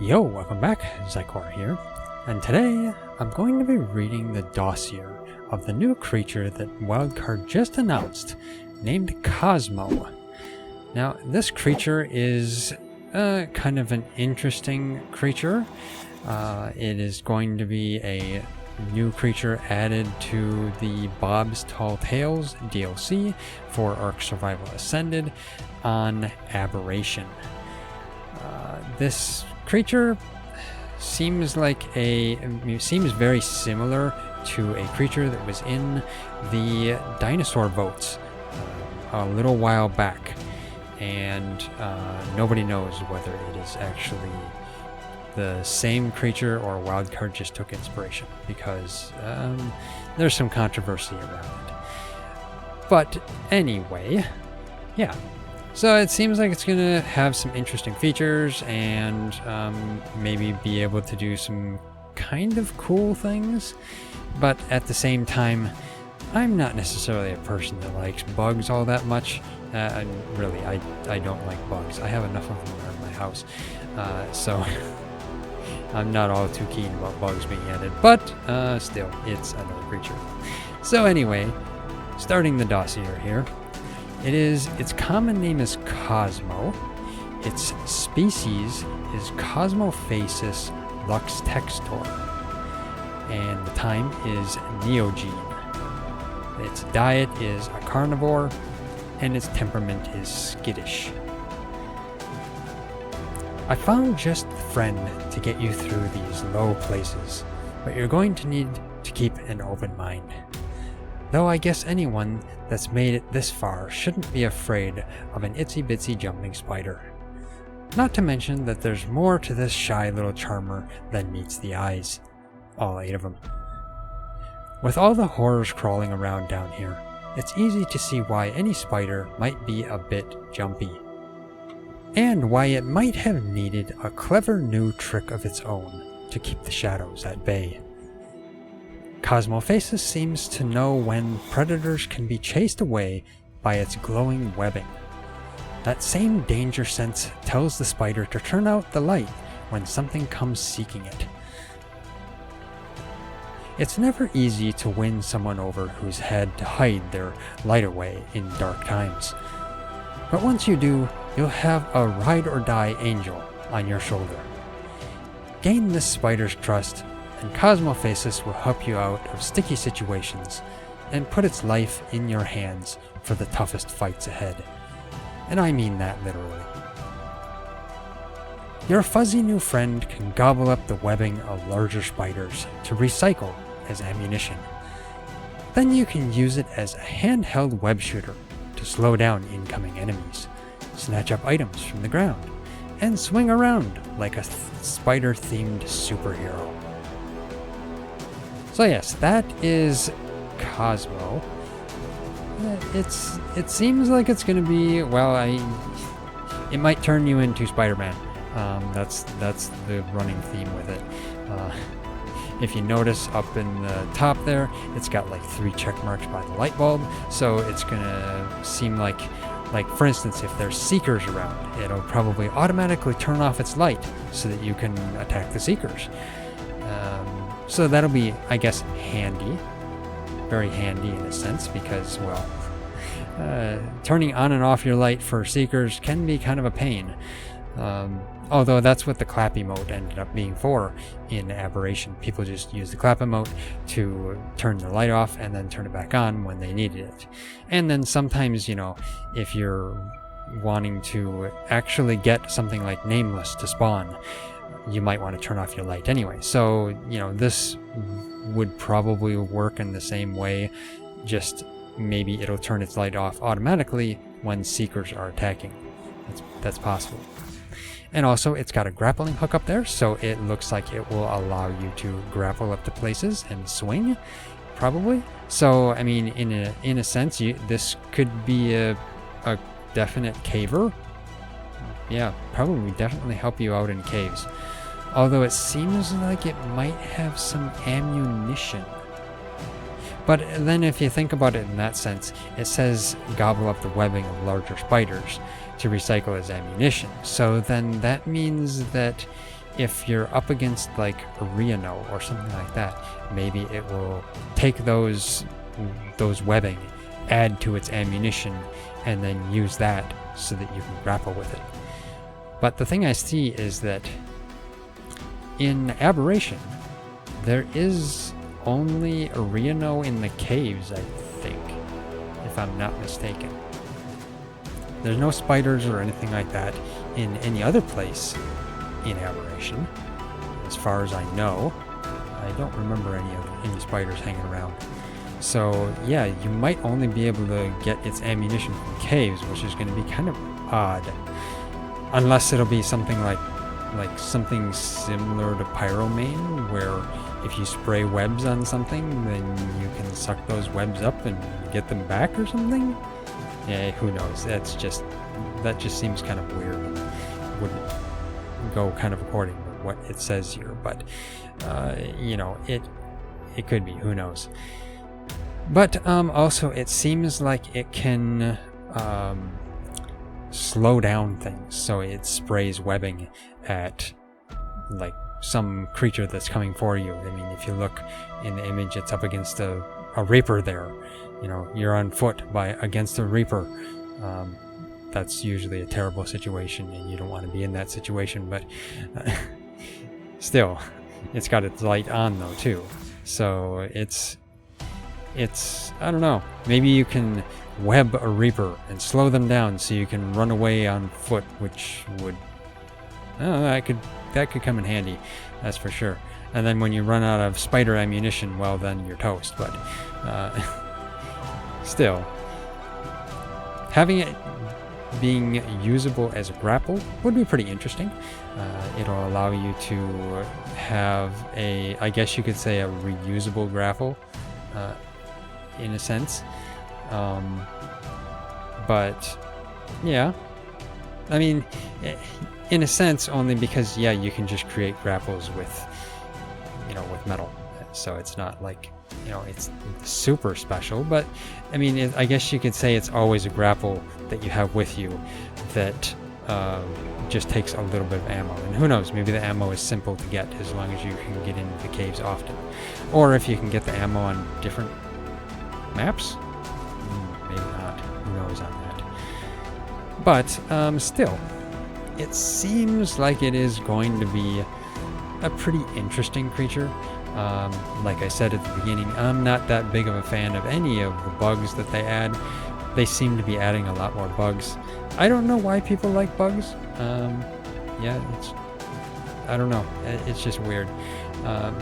Yo, welcome back, Zykor here, and today I'm going to be reading the dossier of the new creature that Wildcard just announced, named Cosmo. Now, this creature is kind of an interesting creature. It is going to be a new creature added to the Bob's Tall Tales DLC for ARK Survival Ascended on Aberration. This creature seems very similar to a creature that was in the dinosaur votes a little while back, and nobody knows whether it is actually the same creature or Wildcard just took inspiration, because there's some controversy around it. But anyway, yeah. So it seems like it's going to have some interesting features and maybe be able to do some kind of cool things. But at the same time, I'm not necessarily a person that likes bugs all that much. Really, I don't like bugs. I have enough of them around my house. So I'm not all too keen about bugs being added. But still, it's another creature. So anyway, starting the dossier here. Its common name is Cosmo. Its species is Cosmophasis lux textor. And the time is Nylusion. Its diet is a carnivore, and its temperament is skittish. I found just the friend to get you through these low places, but you're going to need to keep an open mind. Though I guess anyone that's made it this far shouldn't be afraid of an itsy-bitsy jumping spider. Not to mention that there's more to this shy little charmer than meets the eyes. All 8 of them. With all the horrors crawling around down here, it's easy to see why any spider might be a bit jumpy. And why it might have needed a clever new trick of its own to keep the shadows at bay. Cosmophasis seems to know when predators can be chased away by its glowing webbing. That same danger sense tells the spider to turn out the light when something comes seeking it. It's never easy to win someone over who's had to hide their light away in dark times. But once you do, you'll have a ride-or-die angel on your shoulder. Gain this spider's trust, and Cosmophasis will help you out of sticky situations and put its life in your hands for the toughest fights ahead. And I mean that literally. Your fuzzy new friend can gobble up the webbing of larger spiders to recycle as ammunition. Then you can use it as a handheld web shooter to slow down incoming enemies, snatch up items from the ground, and swing around like a spider-themed superhero. So yes, that is Cosmo. It seems like it's going to be, well, it might turn you into Spider-Man. That's the running theme with it. If you notice up in the top there, it's got like 3 check marks by the light bulb, so it's going to seem like for instance, if there's seekers around, it'll probably automatically turn off its light so that you can attack the seekers. So that'll be, I guess, handy. Very handy in a sense, because, well, turning on and off your light for seekers can be kind of a pain. Although that's what the clap emote ended up being for in Aberration. People just use the clap emote to turn the light off and then turn it back on when they needed it. And then sometimes, if you're wanting to actually get something like Nameless to spawn, you might want to turn off your light anyway. So, this would probably work in the same way, just maybe it'll turn its light off automatically when seekers are attacking. That's possible. And also, it's got a grappling hook up there, so it looks like it will allow you to grapple up to places and swing, probably. So, I mean, in a sense, this could be a definite caver. Yeah, probably definitely help you out in caves. Although it seems like it might have some ammunition. But then if you think about it in that sense, it says gobble up the webbing of larger spiders to recycle as ammunition. So then that means that if you're up against like a Rhino or something like that, maybe it will take those webbing, add to its ammunition, and then use that so that you can grapple with it. But the thing I see is that in Aberration, there is only a Rhino in the caves, I think, if I'm not mistaken. There's no spiders or anything like that in any other place in Aberration, as far as I know. I don't remember any spiders hanging around. So yeah, you might only be able to get its ammunition from caves, which is going to be kind of odd, unless it'll be something like something similar to Pyromane, where if you spray webs on something, then you can suck those webs up and get them back or something. Yeah, who knows? That just seems kind of weird and wouldn't go kind of according to what it says here. But you know, it could be. Who knows? But also, it seems like it can slow down things, so it sprays webbing at like some creature that's coming for you. I mean, if you look in the image, it's up against a Reaper there. You know, you're on foot against a Reaper. That's usually a terrible situation, and you don't want to be in that situation, but still, it's got its light on though too. So it's I don't know, maybe you can web a Reaper and slow them down so you can run away on foot, which would that could come in handy, that's for sure. And then when you run out of spider ammunition, well, then you're toast. But still, having it being usable as a grapple would be pretty interesting. It'll allow you to have I guess you could say, a reusable grapple, in a sense. But yeah, I mean, in a sense, only because yeah, you can just create grapples with metal, so it's not like it's super special. But I mean, I guess you could say it's always a grapple that you have with you that just takes a little bit of ammo. And who knows, maybe the ammo is simple to get as long as you can get into the caves often, or if you can get the ammo on different maps. Maybe not, who knows on that. But still, it seems like it is going to be a pretty interesting creature. Like I said at the beginning, I'm not that big of a fan of any of the bugs that they add. They seem to be adding a lot more bugs. I don't know why people like bugs. Yeah, I don't know. It's just weird.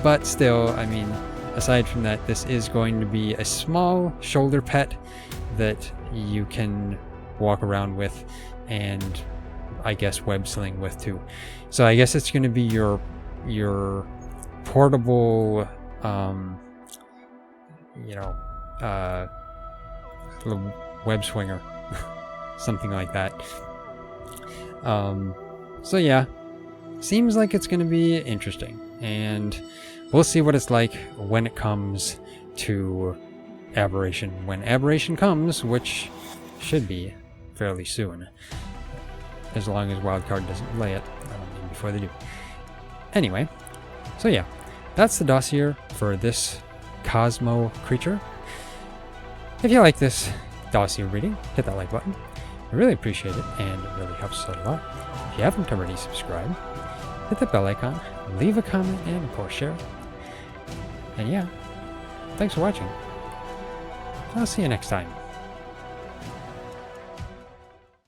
But still, I mean, aside from that, this is going to be a small shoulder pet that you can walk around with, and I guess web sling with too. So I guess it's going to be your portable, little web swinger, something like that. So yeah, seems like it's going to be interesting, and we'll see what it's like when it comes to Aberration. When Aberration comes, which should be fairly soon, as long as Wildcard doesn't delay it before they do. Anyway, so yeah, that's the dossier for this Cosmo creature. If you like this dossier reading, hit that like button. I really appreciate it, and it really helps us out a lot. If you haven't already subscribed, hit the bell icon, leave a comment, and of course share it. And yeah, thanks for watching. I'll see you next time.